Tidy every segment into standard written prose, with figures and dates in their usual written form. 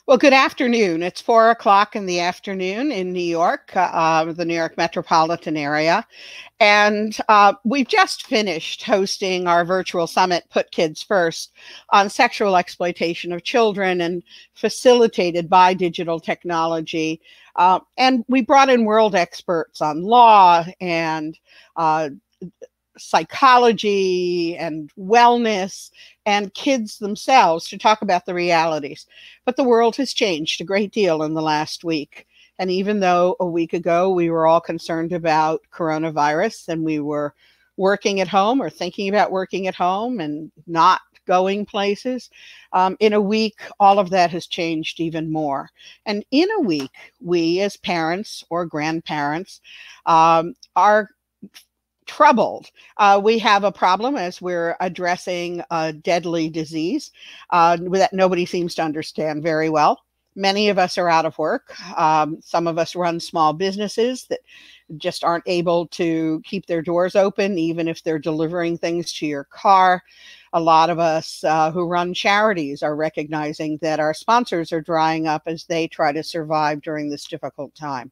Well, good afternoon. It's 4 o'clock in the afternoon in New York, the New York metropolitan area. And we've just finished hosting our virtual summit, Put Kids First, on sexual exploitation of children and facilitated by digital technology. And we brought in world experts on law and uh, psychology and wellness and kids themselves to talk about the realities. But the world has changed a great deal in the last week. And even though a week ago we were all concerned about coronavirus and we were working at home or thinking about working at home and not going places, in a week, all of that has changed even more. And in a week, we as parents or grandparents are troubled. We have a problem as we're addressing a deadly disease that nobody seems to understand very well. Many of us are out of work. Some of us run small businesses that just aren't able to keep their doors open, even if they're delivering things to your car. A lot of us who run charities are recognizing that our sponsors are drying up as they try to survive during this difficult time.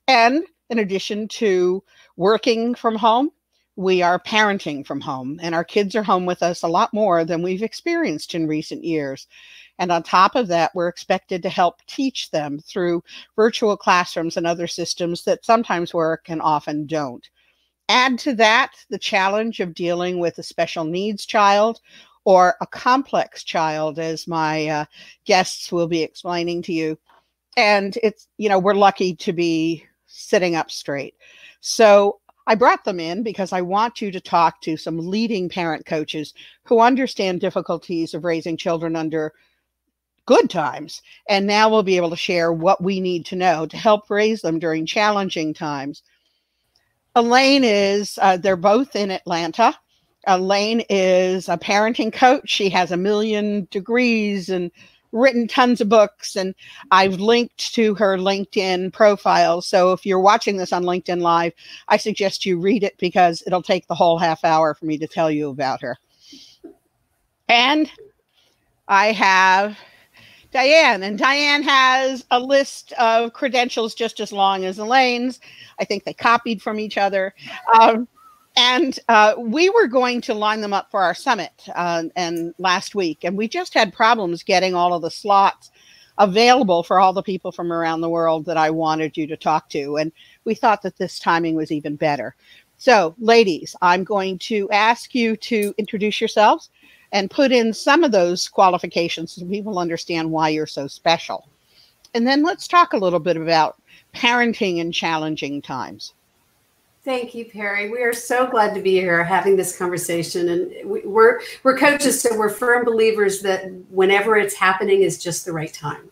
And in addition to working from home, we are parenting from home, and our kids are home with us a lot more than we've experienced in recent years. And on top of that, we're expected to help teach them through virtual classrooms and other systems that sometimes work and often don't. Add to that the challenge of dealing with a special needs child or a complex child, as my guests will be explaining to you. And we're lucky to be sitting up straight. So I brought them in because I want you to talk to some leading parent coaches who understand difficulties of raising children under good times. And now we'll be able to share what we need to know to help raise them during challenging times. Elaine they're both in Atlanta. Elaine is a parenting coach. She has 1,000,000 degrees and written tons of books, and I've linked to her LinkedIn profile. So if you're watching this on LinkedIn Live, I suggest you read it because it'll take the whole half hour for me to tell you about her. And I have Diane, and Diane has a list of credentials just as long as Elaine's. I think they copied from each other. And we were going to line them up for our summit and last week, and we just had problems getting all of the slots available for all the people from around the world that I wanted you to talk to. And we thought that this timing was even better. So, ladies, I'm going to ask you to introduce yourselves and put in some of those qualifications so people understand why you're so special. And then let's talk a little bit about parenting in challenging times. Thank you, Perry. We are so glad to be here having this conversation. And we're coaches, so we're firm believers that whenever it's happening is just the right time.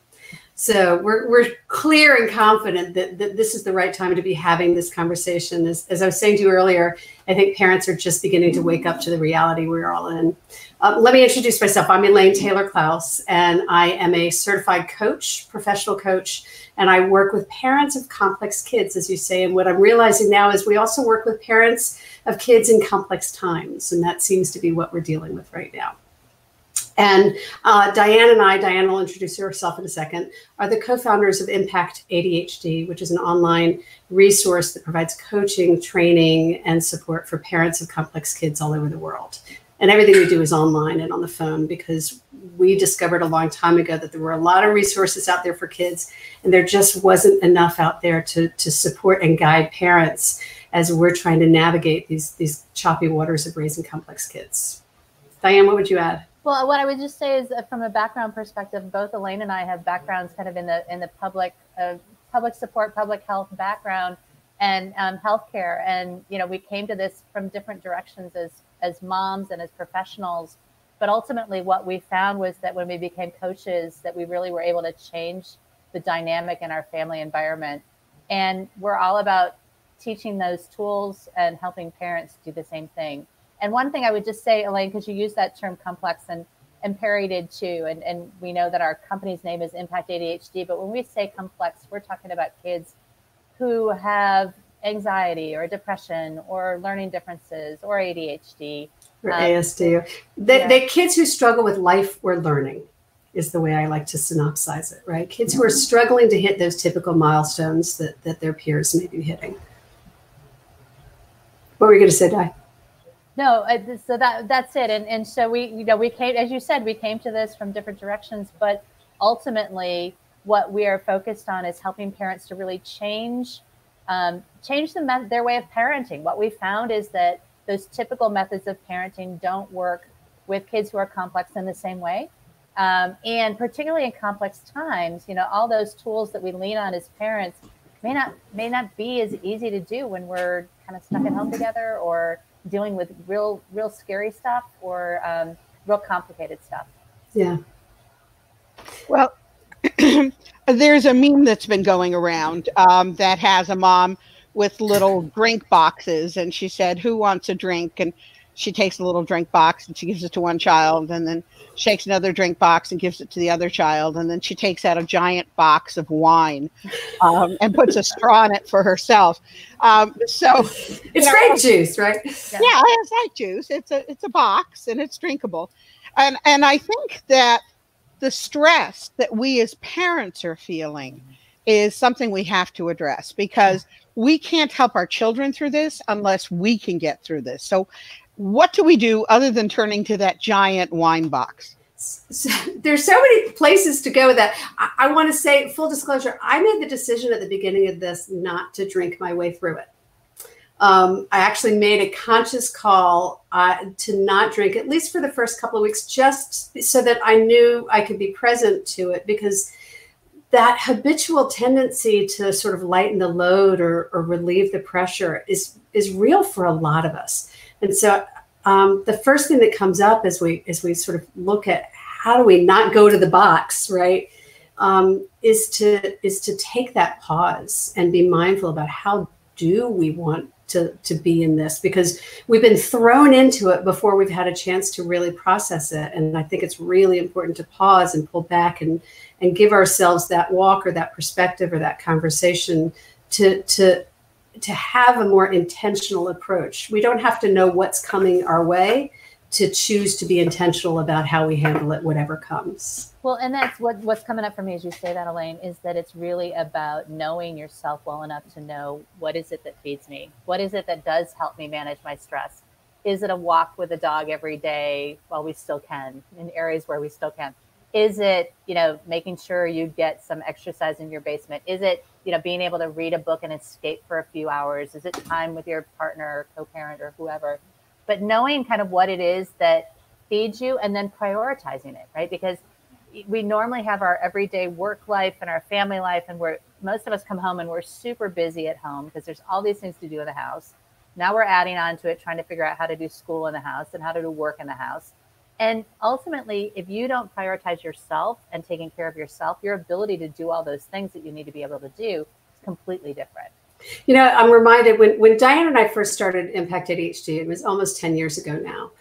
So we're clear and confident that this is the right time to be having this conversation. As I was saying to you earlier, I think parents are just beginning to wake up to the reality we're all in. Let me introduce myself. I'm Elaine Taylor-Klaus, and I am a certified coach, professional coach, and I work with parents of complex kids, as you say. And what I'm realizing now is we also work with parents of kids in complex times, and that seems to be what we're dealing with right now. And Diane will introduce herself in a second, are the co-founders of Impact ADHD, which is an online resource that provides coaching, training, and support for parents of complex kids all over the world. And everything we do is online and on the phone because we discovered a long time ago that there were a lot of resources out there for kids, and there just wasn't enough out there to support and guide parents as we're trying to navigate these choppy waters of raising complex kids. Diane, what would you add? Well, what I would just say is from a background perspective, both Elaine and I have backgrounds kind of in the public support, public health background and healthcare. And, we came to this from different directions as moms and as professionals. But ultimately what we found was that when we became coaches, that we really were able to change the dynamic in our family environment. And we're all about teaching those tools and helping parents do the same thing. And one thing I would just say, Elaine, because you used that term complex and Perry did too. And we know that our company's name is Impact ADHD. But when we say complex, we're talking about kids who have anxiety or depression or learning differences or ADHD. Or ASD. The kids who struggle with life or learning. is the way I like to synopsize it, right? Kids who are struggling to hit those typical milestones that their peers may be hitting. What were you going to say, Di? No, so that's it. And so we came, as you said, we came to this from different directions, but ultimately what we are focused on is helping parents to really change their way of parenting. What we found is that those typical methods of parenting don't work with kids who are complex in the same way. And particularly in complex times, all those tools that we lean on as parents may not be as easy to do when we're kind of stuck at home together or dealing with real scary stuff or real complicated stuff. Yeah. Well, there's a meme that's been going around that has a mom with little drink boxes, and she said, "Who wants a drink?" And she takes a little drink box and she gives it to one child, and then shakes another drink box and gives it to the other child, and then she takes out a giant box of wine and puts a straw in it for herself. So it's grape juice, right? Yeah, it's like juice. It's a box and it's drinkable, and I think that the stress that we as parents are feeling is something we have to address, because we can't help our children through this unless we can get through this. So what do we do other than turning to that giant wine box? So, there's so many places to go with that. I want to say, full disclosure, I made the decision at the beginning of this not to drink my way through it. I actually made a conscious call to not drink, at least for the first couple of weeks, just so that I knew I could be present to it, because that habitual tendency to sort of lighten the load or relieve the pressure is real for a lot of us. And so the first thing that comes up as we sort of look at how do we not go to the box, right, is to take that pause and be mindful about how do we want to be in this, because we've been thrown into it before we've had a chance to really process it. And I think it's really important to pause and pull back and give ourselves that walk or that perspective or that conversation to have a more intentional approach. We don't have to know what's coming our way to choose to be intentional about how we handle it, whatever comes. Well, and that's what's coming up for me as you say that, Elaine, is that it's really about knowing yourself well enough to know, what is it that feeds me? What is it that does help me manage my stress? Is it a walk with a dog every day while we still can, in areas where we still can? Is it, making sure you get some exercise in your basement? Is it, being able to read a book and escape for a few hours? Is it time with your partner or co-parent or whoever? But knowing kind of what it is that feeds you and then prioritizing it, right? Because we normally have our everyday work life and our family life, and most of us come home and we're super busy at home because there's all these things to do in the house. Now we're adding on to it, trying to figure out how to do school in the house and how to do work in the house. And ultimately, if you don't prioritize yourself and taking care of yourself, your ability to do all those things that you need to be able to do is completely different. I'm reminded when Diane and I first started Impact ADHD, it was almost 10 years ago now.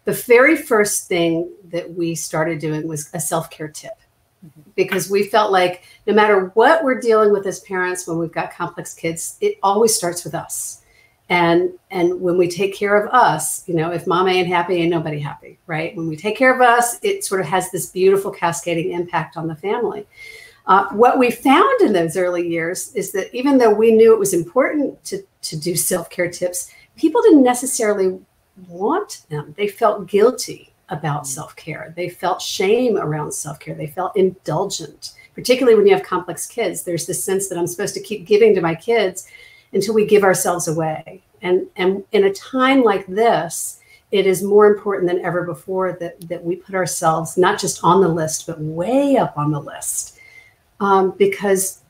The very first thing that we started doing was a self-care tip, because we felt like no matter what we're dealing with as parents, when we've got complex kids, it always starts with us. And when we take care of us, if mom ain't happy, ain't nobody happy, right? When we take care of us, it sort of has this beautiful cascading impact on the family. What we found in those early years is that even though we knew it was important to do self-care tips, people didn't necessarily want them. They felt guilty about self-care. They felt shame around self-care. They felt indulgent, particularly when you have complex kids. There's this sense that I'm supposed to keep giving to my kids until we give ourselves away. And in a time like this, it is more important than ever before that we put ourselves not just on the list, but way up on the list. Because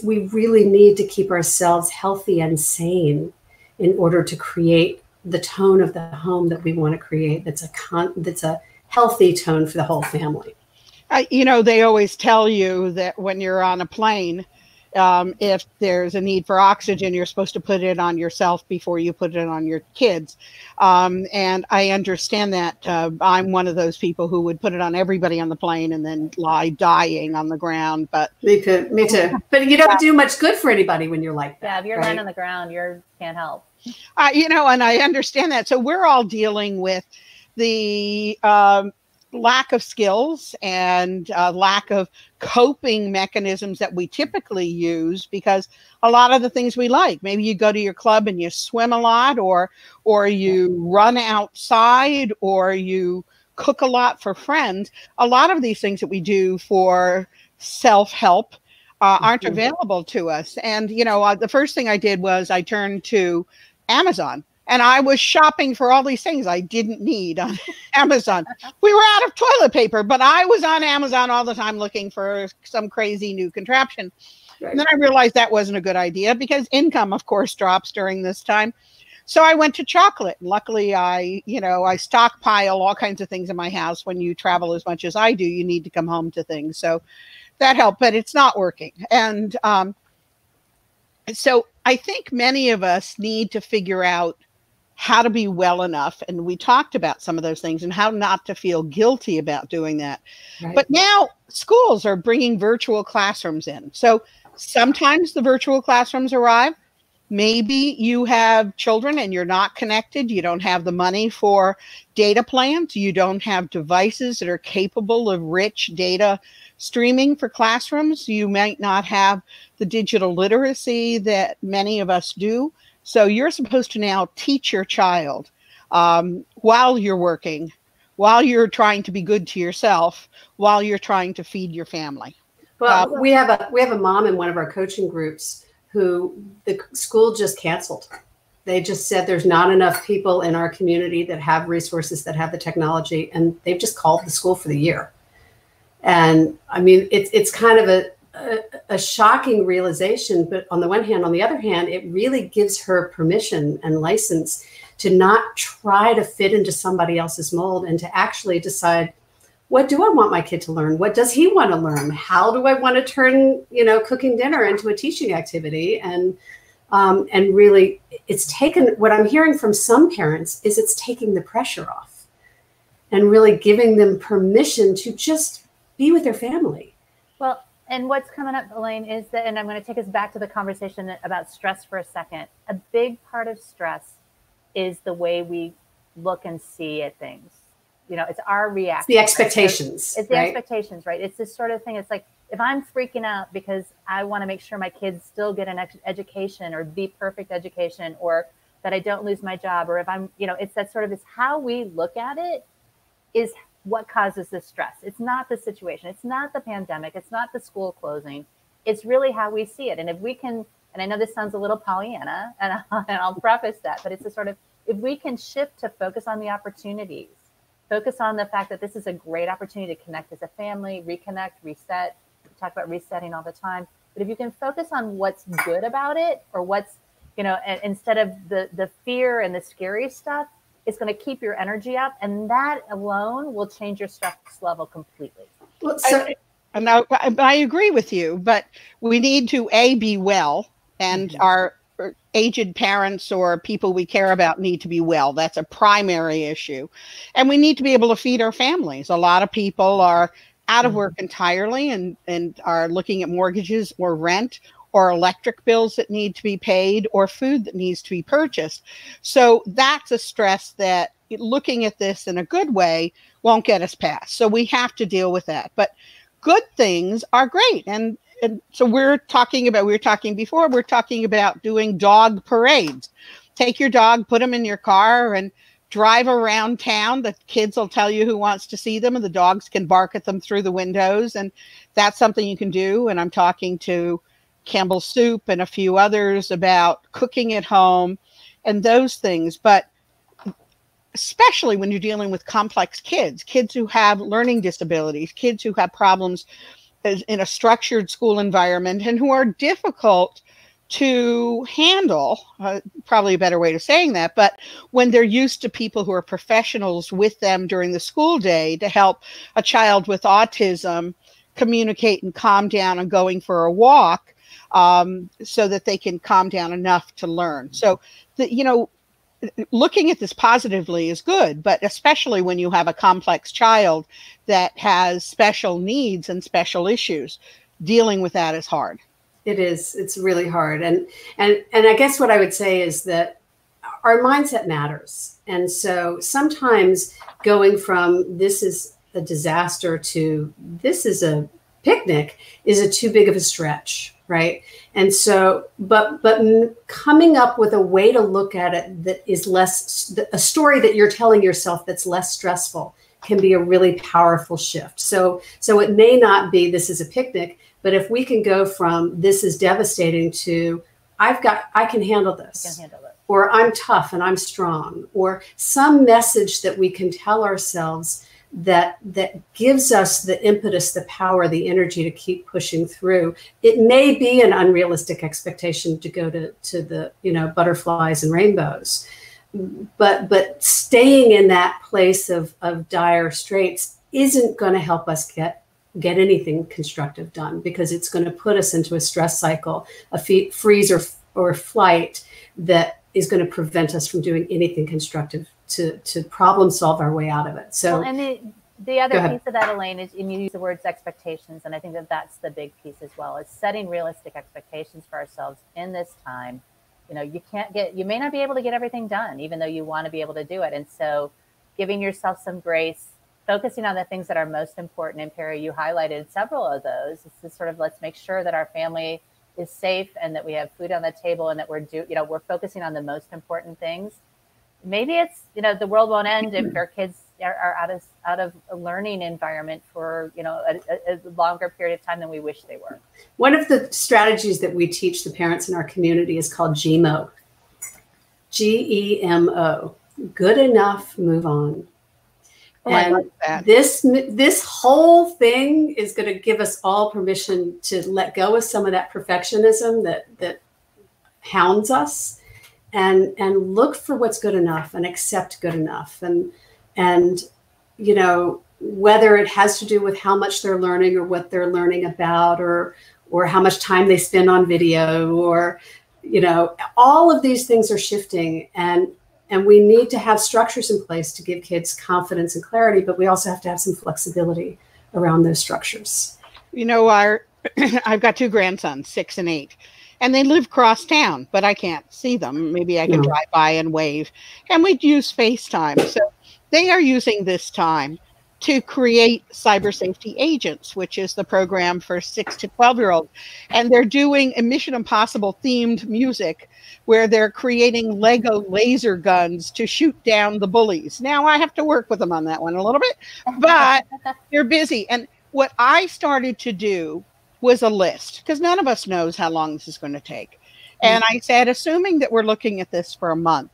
we really need to keep ourselves healthy and sane in order to create the tone of the home that we want to create. That's a healthy tone for the whole family. They always tell you that when you're on a plane, if there's a need for oxygen, you're supposed to put it on yourself before you put it on your kids. And I understand that. I'm one of those people who would put it on everybody on the plane and then lie dying on the ground. But me too. But you don't do much good for anybody when you're like that. Yeah, if you're lying on the ground, you can't help. And I understand that. So we're all dealing with the lack of skills and lack of coping mechanisms that we typically use, because a lot of the things we like, maybe you go to your club and you swim a lot, or you run outside, or you cook a lot for friends. A lot of these things that we do for self-help aren't available to us. And, you know, the first thing I did was I turned to Amazon. And I was shopping for all these things I didn't need on Amazon. We were out of toilet paper, but I was on Amazon all the time looking for some crazy new contraption. Right. And then I realized that wasn't a good idea, because income, of course, drops during this time. So I went to chocolate. Luckily, I stockpile all kinds of things in my house. When you travel as much as I do, you need to come home to things. So that helped, but it's not working. And so I think many of us need to figure out how to be well enough. And we talked about some of those things and how not to feel guilty about doing that. Right. But now schools are bringing virtual classrooms in. So sometimes the virtual classrooms arrive. Maybe you have children and you're not connected. You don't have the money for data plans. You don't have devices that are capable of rich data streaming for classrooms. You might not have the digital literacy that many of us do. So you're supposed to now teach your child while you're working, while you're trying to be good to yourself, while you're trying to feed your family. Well, we have a mom in one of our coaching groups who the school just canceled. They just said there's not enough people in our community that have resources, that have the technology, and they've just called the school for the year. And I mean, it's kind of a shocking realization, but on the one hand, on the other hand, it really gives her permission and license to not try to fit into somebody else's mold, and to actually decide, what do I want my kid to learn? What does he want to learn? How do I want to turn, cooking dinner into a teaching activity? And really, it's taken, what I'm hearing from some parents is it's taking the pressure off and really giving them permission to just be with their family. Well, and what's coming up, Elaine, is that, and I'm going to take us back to the conversation about stress for a second. A big part of stress is the way we look and see at things. It's our reaction. It's the expectations. It's the expectations, right? It's this sort of thing. It's like, if I'm freaking out because I want to make sure my kids still get an education, or the perfect education, or that I don't lose my job, or if I'm, it's that sort of, it's how we look at it is what causes the stress. It's not the situation. It's not the pandemic. It's not the school closing. It's really how we see it. And if we can, and I know this sounds a little Pollyanna, and I'll preface that, but it's a sort of, if we can shift to focus on the opportunities, focus on the fact that this is a great opportunity to connect as a family, reconnect, reset. We talk about resetting all the time. But if you can focus on what's good about it, or what's, instead of the fear and the scary stuff, it's going to keep your energy up. And that alone will change your stress level completely. Well, so, I agree with you, but we need to, be well, and our aged parents or people we care about need to be well. That's a primary issue. And we need to be able to feed our families. A lot of people are out of work entirely and are looking at mortgages or rent, or electric bills that need to be paid, or food that needs to be purchased. So that's a stress that, looking at this in a good way, won't get us past. So we have to deal with that. But good things are great. And so we were talking about doing dog parades. Take your dog, put them in your car, and drive around town. The kids will tell you who wants to see them, and the dogs can bark at them through the windows. And that's something you can do. And I'm talking to Campbell's Soup and a few others about cooking at home and those things. But especially when you're dealing with complex kids who have learning disabilities, kids who have problems in a structured school environment, and who are difficult to handle, probably a better way of saying that, but when they're used to people who are professionals with them during the school day to help a child with autism communicate and calm down and going for a walk, so that they can calm down enough to learn. So, looking at this positively is good, but especially when you have a complex child that has special needs and special issues, dealing with that is hard. It is. It's really hard. And I guess what I would say is that our mindset matters. And so sometimes going from this is a disaster to this is a picnic is a too big of a stretch, right? And so, but coming up with a way to look at it that is less, a story that you're telling yourself that's less stressful can be a really powerful shift. So it may not be this is a picnic, but if we can go from this is devastating to I can handle this. Or I'm tough and I'm strong, or some message that we can tell ourselves that gives us the impetus, the power, the energy to keep pushing through. It may be an unrealistic expectation to go to the, butterflies and rainbows, but staying in that place of dire straits isn't going to help us get anything constructive done, because it's going to put us into a stress cycle, a freeze or flight that is going to prevent us from doing anything constructive to problem solve our way out of it. So, and the other piece of that, Elaine, is, and you use the words expectations, and I think that's the big piece as well, is setting realistic expectations for ourselves in this time. You may not be able to get everything done, even though you want to be able to do it. And so giving yourself some grace, focusing on the things that are most important. And Perry, you highlighted several of those. It's just sort of, let's make sure that our family is safe and that we have food on the table and that we're focusing on the most important things. Maybe it's, the world won't end if our kids are out of a learning environment for, a longer period of time than we wish they were. One of the strategies that we teach the parents in our community is called GEMO. GEMO. Good enough, move on. Oh, and I like that. This whole thing is going to give us all permission to let go of some of that perfectionism that hounds us, and look for what's good enough and accept good enough. And whether it has to do with how much they're learning or what they're learning about, or how much time they spend on video, or all of these things are shifting, and we need to have structures in place to give kids confidence and clarity, but we also have to have some flexibility around those structures. I've got two grandsons, 6 and 8, and they live cross town, but I can't see them. Maybe I can drive by and wave, and we'd use FaceTime. So they are using this time to create cyber safety agents, which is the program for 6 to 12-year-olds. And they're doing a Mission Impossible themed music where they're creating Lego laser guns to shoot down the bullies. Now I have to work with them on that one a little bit, but they're busy. And what I started to do was a list, because none of us knows how long this is going to take. And I said, assuming that we're looking at this for a month,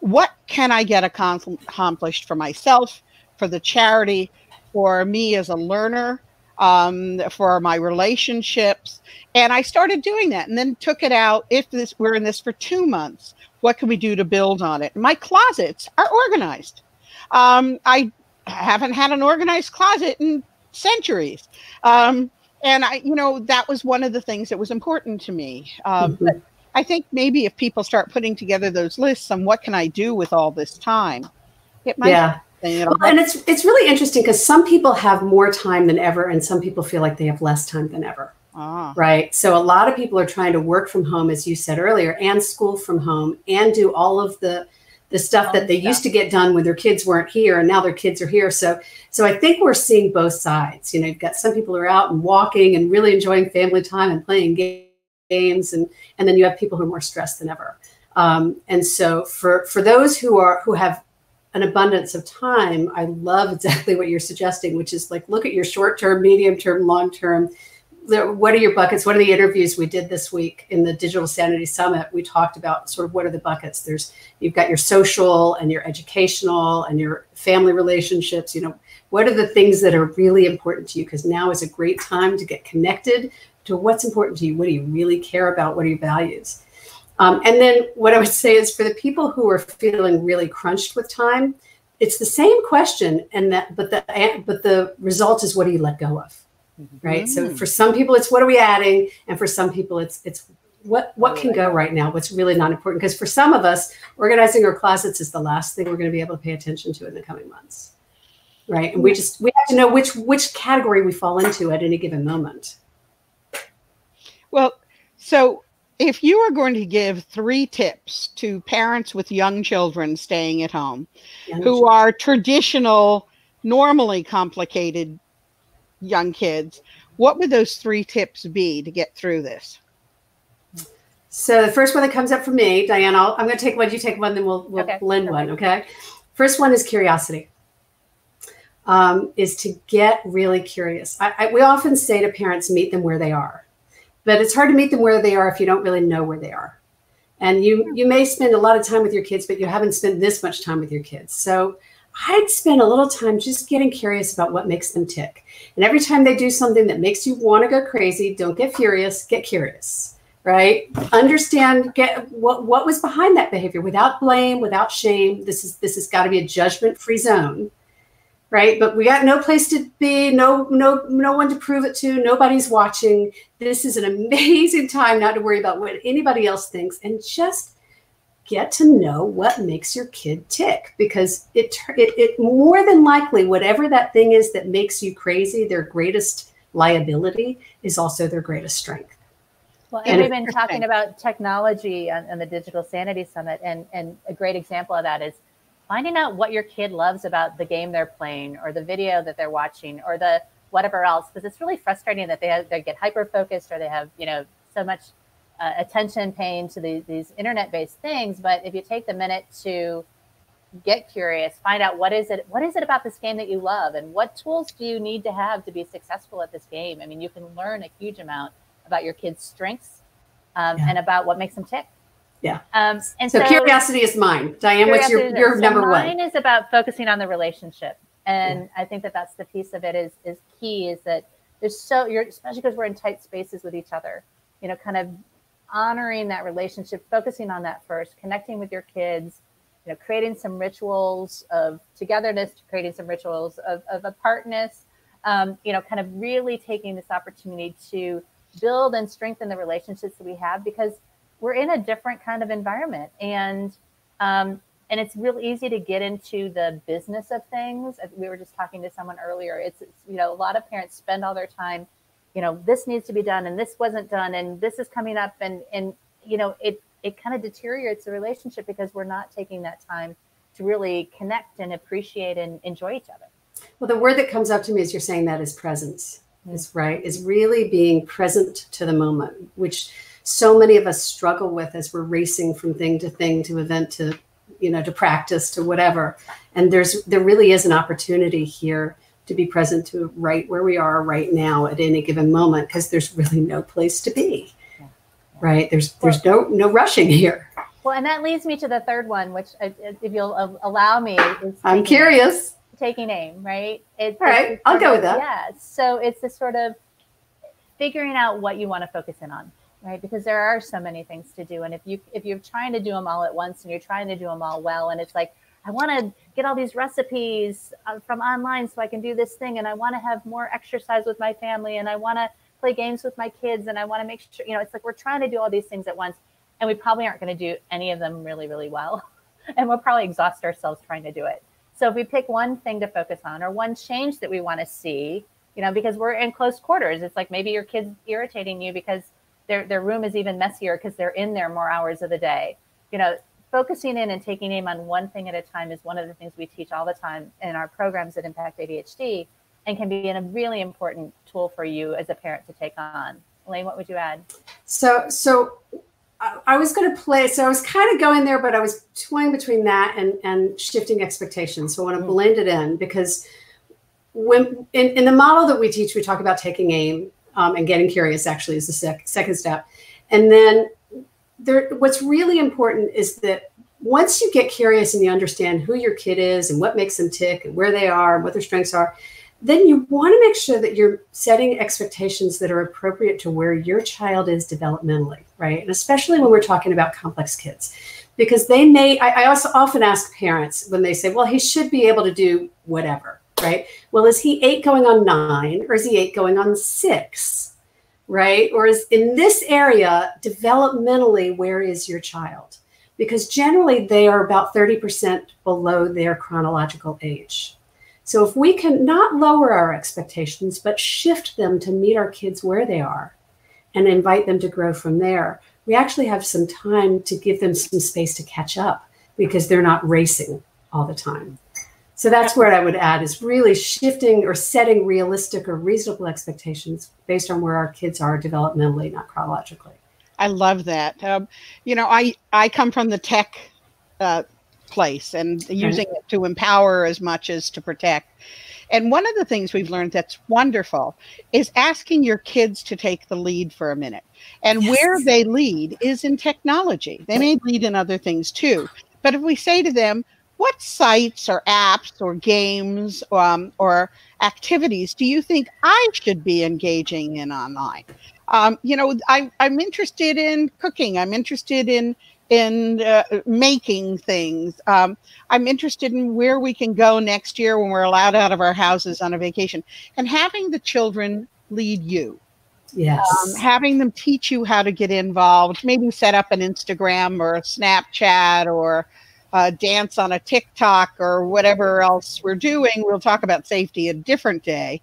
what can I get accomplished for myself, for the charity, for me as a learner, for my relationships? And I started doing that, and then took it out. If we're in this for 2 months, what can we do to build on it? My closets are organized. I haven't had an organized closet in centuries. And that was one of the things that was important to me. But I think maybe if people start putting together those lists on what can I do with all this time, it might. And it's really interesting, because some people have more time than ever, and some people feel like they have less time than ever. Right. So a lot of people are trying to work from home, as you said earlier, and school from home, and do all of the stuff that they used to get done when their kids weren't here, and now their kids are here. So I think we're seeing both sides. You've got some people who are out and walking and really enjoying family time and playing games, and then you have people who are more stressed than ever. And so for those who have an abundance of time, I love exactly what you're suggesting, which is like, look at your short-term, medium-term, long-term. What are your buckets? What are the interviews we did this week in the Digital Sanity Summit? We talked about sort of what are the buckets. You've got your social and your educational and your family relationships. What are the things that are really important to you? Because now is a great time to get connected to what's important to you. What do you really care about? What are your values? And then what I would say is, for the people who are feeling really crunched with time, it's the same question, but the result is, what do you let go of? Right. So for some people, it's what are we adding? And for some people, it's what can go right now? What's really not important? Because for some of us, organizing our closets is the last thing we're going to be able to pay attention to in the coming months. Right. And we have to know which category we fall into at any given moment. Well, so if you are going to give 3 tips to parents with young children staying at home, who are traditional normally complicated young kids, what would those 3 tips be to get through this? So the first one that comes up for me, Diane, I'm going to take one, you take one, then we'll blend one, okay? First one is curiosity, is to get really curious. We often say to parents, meet them where they are. But it's hard to meet them where they are if you don't really know where they are. And you may spend a lot of time with your kids, but you haven't spent this much time with your kids. So I'd spend a little time just getting curious about what makes them tick. And every time they do something that makes you want to go crazy, don't get furious, get curious. Right? Understand, get what was behind that behavior without blame, without shame. This has got to be a judgment-free zone, right? But we got no place to be, no one to prove it to. Nobody's watching. This is an amazing time not to worry about what anybody else thinks, and just get to know what makes your kid tick, because it more than likely, whatever that thing is that makes you crazy, their greatest liability is also their greatest strength. Well, and we've been talking about technology on the Digital Sanity Summit, and a great example of that is finding out what your kid loves about the game they're playing, or the video that they're watching, or the whatever else, because it's really frustrating that they get hyper focused, or they have so much attention paying to these internet-based things. But if you take the minute to get curious, find out what is it about this game that you love, and what tools do you need to have to be successful at this game. I mean, you can learn a huge amount about your kids' strengths and about what makes them tick. Yeah. And so curiosity is mine. Diane, what's your number one? Mine is about focusing on the relationship. And I think that's the piece of it is key, is that especially because we're in tight spaces with each other, kind of honoring that relationship, focusing on that first, connecting with your kids, creating some rituals of togetherness, creating some rituals of apartness, kind of really taking this opportunity to build and strengthen the relationships that we have, because we're in a different kind of environment, and it's real easy to get into the business of things. We were just talking to someone earlier. It's a lot of parents spend all their time, this needs to be done, and this wasn't done, and this is coming up, and it kind of deteriorates the relationship because we're not taking that time to really connect and appreciate and enjoy each other. Well, the word that comes up to me as you're saying that is presence. Is really being present to the moment, which so many of us struggle with as we're racing from thing to thing, to event, to to practice, to whatever. And there really is an opportunity here to be present to right where we are right now at any given moment, because there's really no place to be. Right? There's no rushing here. Well, and that leads me to the third one, which, if you'll allow me, is I'm curious. Taking aim, right? All right, I'll go with that. Yeah. So it's the sort of figuring out what you want to focus in on, right? Because there are so many things to do, and if you're trying to do them all at once, and you're trying to do them all well, and it's like, I want to get all these recipes from online so I can do this thing, and I want to have more exercise with my family, and I want to play games with my kids, and I want to make sure, it's like we're trying to do all these things at once, and we probably aren't going to do any of them really, really well, and we'll probably exhaust ourselves trying to do it. So if we pick one thing to focus on, or one change that we want to see, because we're in close quarters, it's like maybe your kid's irritating you because their room is even messier because they're in there more hours of the day. Focusing in and taking aim on one thing at a time is one of the things we teach all the time in our programs at Impact ADHD, and can be a really important tool for you as a parent to take on. Elaine, what would you add? So I was going to play, so I was kind of going there, but I was toying between that and shifting expectations. So I want to blend it in, because when in the model that we teach, we talk about taking aim and getting curious, actually, is the second step. And then what's really important is that once you get curious and you understand who your kid is and what makes them tick and where they are and what their strengths are, then you want to make sure that you're setting expectations that are appropriate to where your child is developmentally, right? And especially when we're talking about complex kids, because I also often ask parents when they say, well, he should be able to do whatever, right? Well, is he 8 going on 9, or is he 8 going on 6, right? Or is in this area developmentally, where is your child? Because generally they are about 30% below their chronological age. So if we can not lower our expectations, but shift them to meet our kids where they are and invite them to grow from there, we actually have some time to give them some space to catch up, because they're not racing all the time. So that's what I would add, is really shifting or setting realistic or reasonable expectations based on where our kids are developmentally, not chronologically. I love that. I come from the tech place and using it to empower as much as to protect. And one of the things we've learned that's wonderful is asking your kids to take the lead for a minute. And where they lead is in technology. They may lead in other things too. But if we say to them, what sites or apps or games or activities do you think I should be engaging in online? I'm interested in cooking. I'm interested in making things. I'm interested in where we can go next year when we're allowed out of our houses on a vacation. And having the children lead you. Yes. Having them teach you how to get involved, maybe set up an Instagram or a Snapchat or dance on a TikTok or whatever else we're doing. We'll talk about safety a different day.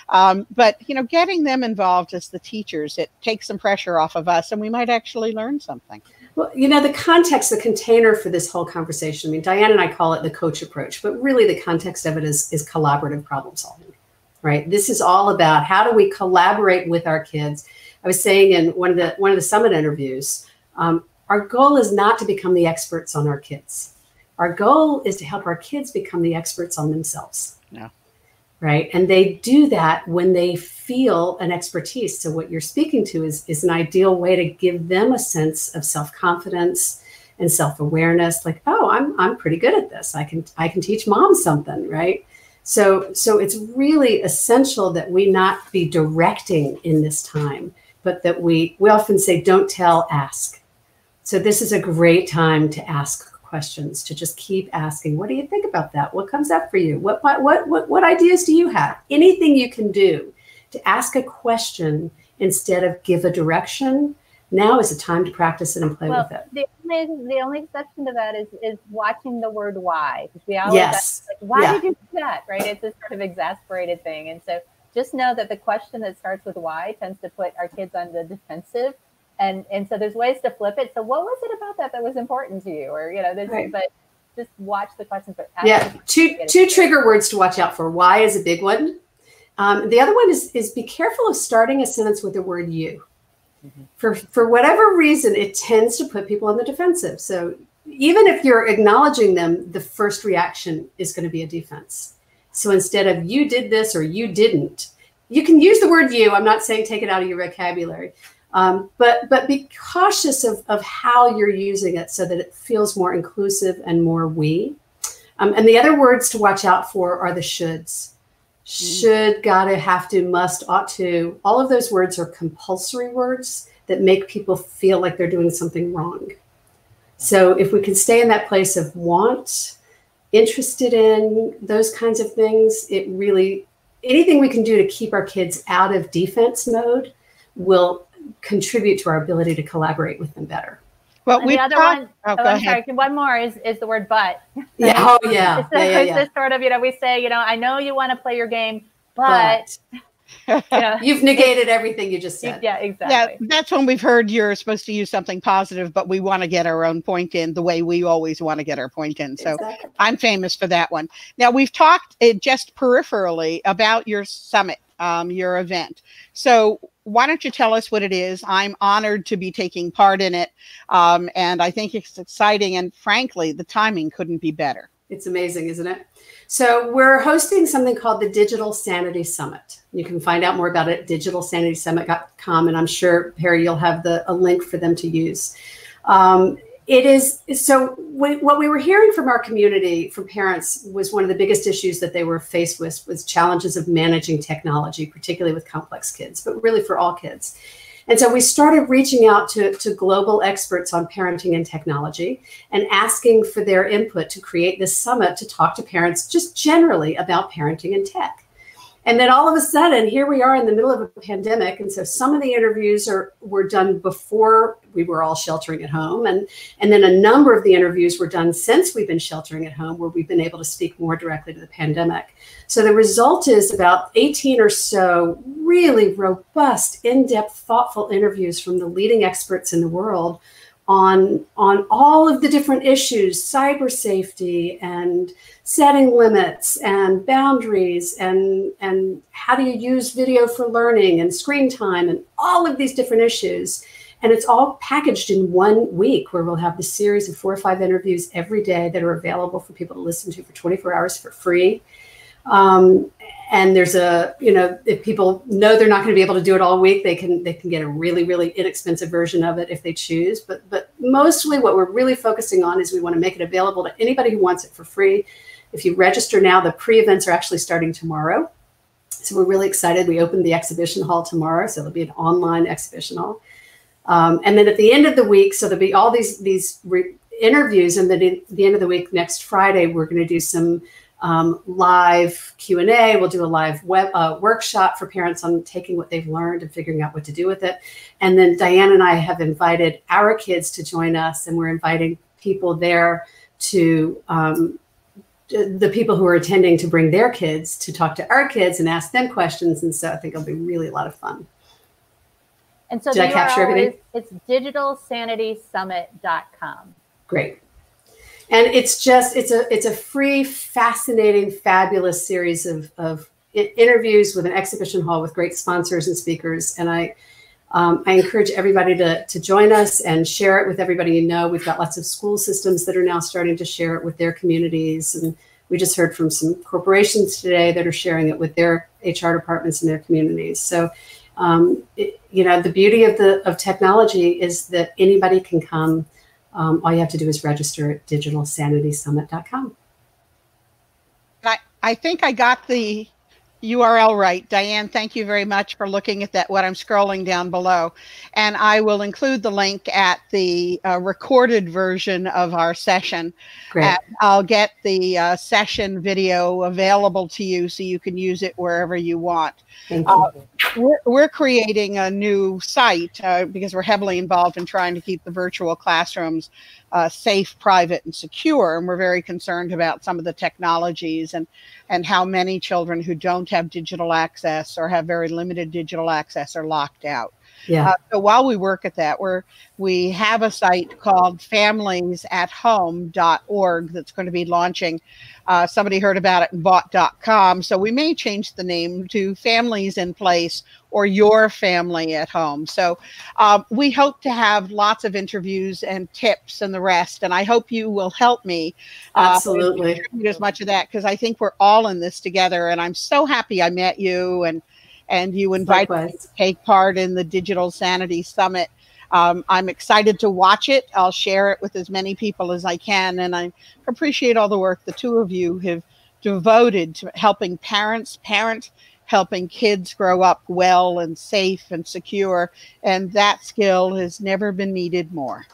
But, getting them involved as the teachers, it takes some pressure off of us and we might actually learn something. Well, the context, the container for this whole conversation, I mean, Diane and I call it the coach approach, but really the context of it is collaborative problem solving, right? This is all about how do we collaborate with our kids. I was saying in one of the summit interviews, our goal is not to become the experts on our kids. Our goal is to help our kids become the experts on themselves. Yeah. Right. And they do that when they feel an expertise. So what you're speaking to is an ideal way to give them a sense of self-confidence and self-awareness. Like, oh, I'm pretty good at this. I can teach mom something. Right. So it's really essential that we not be directing in this time, but that we often say, don't tell, ask. So this is a great time to ask questions, to just keep asking, what do you think about that? What comes up for you? What ideas do you have? Anything you can do to ask a question instead of give a direction. Now is the time to practice it and play with it. The only exception to that is watching the word why. Because we always ask, like, why did you do that? Right? It's this sort of exasperated thing. And so just know that the question that starts with why tends to put our kids on the defensive. And so there's ways to flip it. So what was it about that was important to you? Or, but just watch the questions. Two trigger words to watch out for. Why is a big one. The other one is be careful of starting a sentence with the word you. Mm-hmm. For whatever reason, it tends to put people on the defensive. So even if you're acknowledging them, the first reaction is going to be a defense. So instead of you did this or you didn't, you can use the word you. I'm not saying take it out of your vocabulary. But be cautious of how you're using it so that it feels more inclusive and more we. And the other words to watch out for are the shoulds. Should, gotta, have to, must, ought to. All of those words are compulsory words that make people feel like they're doing something wrong. So if we can stay in that place of want, interested in, those kinds of things, it really, anything we can do to keep our kids out of defense mode will contribute to our ability to collaborate with them better. Well, the other one, one more is the word but. Yeah. Oh, yeah. It's this sort of, we say, I know you want to play your game, but you've negated everything you just said. Yeah, exactly. Yeah, that's when we've heard you're supposed to use something positive, but we want to get our own point in the way we always want to get our point in. So exactly. I'm famous for that one. Now, we've talked just peripherally about your summit, your event. So why don't you tell us what it is? I'm honored to be taking part in it. And I think it's exciting. And frankly, the timing couldn't be better. It's amazing, isn't it? So we're hosting something called the Digital Sanity Summit. You can find out more about it at digitalsanitysummit.com. And I'm sure, Perry, you'll have a link for them to use. It is, so what we were hearing from our community, from parents, was one of the biggest issues that they were faced with was challenges of managing technology, particularly with complex kids, but really for all kids. And so we started reaching out to global experts on parenting and technology and asking for their input to create this summit to talk to parents just generally about parenting and tech. And then all of a sudden, here we are in the middle of a pandemic. And so some of the interviews were done before we were all sheltering at home. And then a number of the interviews were done since we've been sheltering at home, where we've been able to speak more directly to the pandemic. So the result is about 18 or so really robust, in-depth, thoughtful interviews from the leading experts in the world, on all of the different issues, cyber safety and setting limits and boundaries and how do you use video for learning and screen time and all of these different issues. And it's all packaged in 1 week, where we'll have this series of 4 or 5 interviews every day that are available for people to listen to for 24 hours for free. And there's if people know they're not going to be able to do it all week, they can get a really, really inexpensive version of it if they choose. But mostly what we're really focusing on is we want to make it available to anybody who wants it for free. If you register now, the pre-events are actually starting tomorrow. So we're really excited. We opened the exhibition hall tomorrow, so there'll be an online exhibition hall. And then at the end of the week, so there'll be all these interviews, and then at the end of the week, next Friday, we're going to do some live Q&A. We'll do a live workshop for parents on taking what they've learned and figuring out what to do with it. And then Diane and I have invited our kids to join us, and we're inviting people there to the people who are attending to bring their kids to talk to our kids and ask them questions. And so I think it'll be really a lot of fun. And so did I capture everything? It's digitalsanitysummit.com. Great. And it's a free, fascinating, fabulous series of interviews with an exhibition hall with great sponsors and speakers. And I encourage everybody to join us and share it with everybody you know. We've got lots of school systems that are now starting to share it with their communities. And we just heard from some corporations today that are sharing it with their HR departments and their communities. So, the beauty of technology is that anybody can come. All you have to do is register at digitalsanitysummit.com. I think I got the URL right. Diane, thank you very much for looking at that, what I'm scrolling down below. And I will include the link at the recorded version of our session. Great. I'll get the session video available to you so you can use it wherever you want. Thank you. We're creating a new site because we're heavily involved in trying to keep the virtual classrooms safe, private, and secure. And we're very concerned about some of the technologies and how many children who don't have digital access or have very limited digital access are locked out. Yeah. So while we work at that, we have a site called familiesathome.org that's going to be launching. Somebody heard about it and bought.com. So we may change the name to Families in Place or Your Family at Home. So we hope to have lots of interviews and tips and the rest. And I hope you will help me. Absolutely. Contribute as much of that, because I think we're all in this together. And I'm so happy I met you and you invited me to take part in the Digital Sanity Summit. I'm excited to watch it. I'll share it with as many people as I can. And I appreciate all the work the two of you have devoted to helping parents parent, helping kids grow up well and safe and secure. And that skill has never been needed more.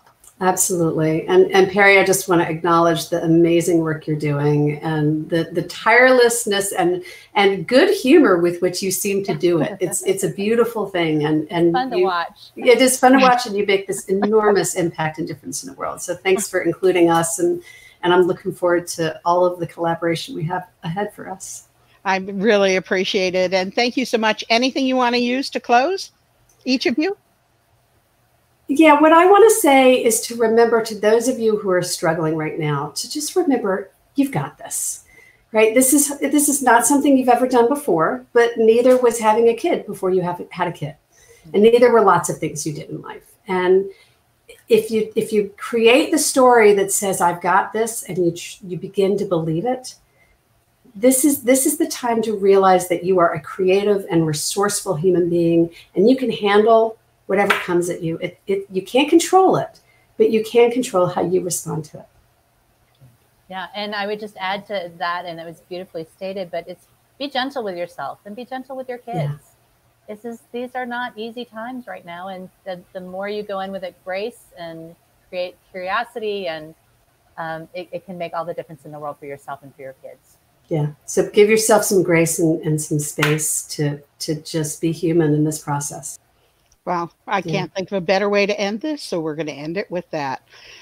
Absolutely. And Perry, I just want to acknowledge the amazing work you're doing and the tirelessness and good humor with which you seem to do it. It's a beautiful thing. And fun to watch. It is fun to watch, and you make this enormous impact and difference in the world. So thanks for including us. And I'm looking forward to all of the collaboration we have ahead for us. I really appreciate it. And thank you so much. Anything you want to use to close, each of you? Yeah, what I want to say is to remember, to those of you who are struggling right now, to just remember you've got this, right? This is not something you've ever done before, but neither was having a kid before you haven't had a kid. And neither were lots of things you did in life. And if you create the story that says, I've got this, and you begin to believe it, this is the time to realize that you are a creative and resourceful human being, and you can handle whatever comes at you. You can't control it, but you can control how you respond to it. Yeah, and I would just add to that, and it was beautifully stated, but it's be gentle with yourself and be gentle with your kids. Yeah. These are not easy times right now, and the more you go in with it grace and create curiosity, and it can make all the difference in the world for yourself and for your kids. Yeah, so give yourself some grace and some space to just be human in this process. Well, I can't think of a better way to end this, so we're going to end it with that.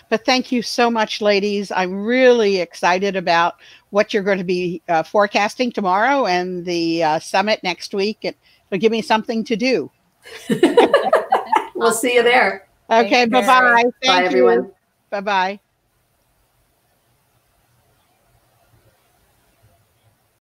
But thank you so much, ladies. I'm really excited about what you're going to be forecasting tomorrow and the summit next week. It'll give me something to do. We'll see you there. Okay, Thanks, bye-bye. Mary. Thank Bye, you. everyone. Bye-bye.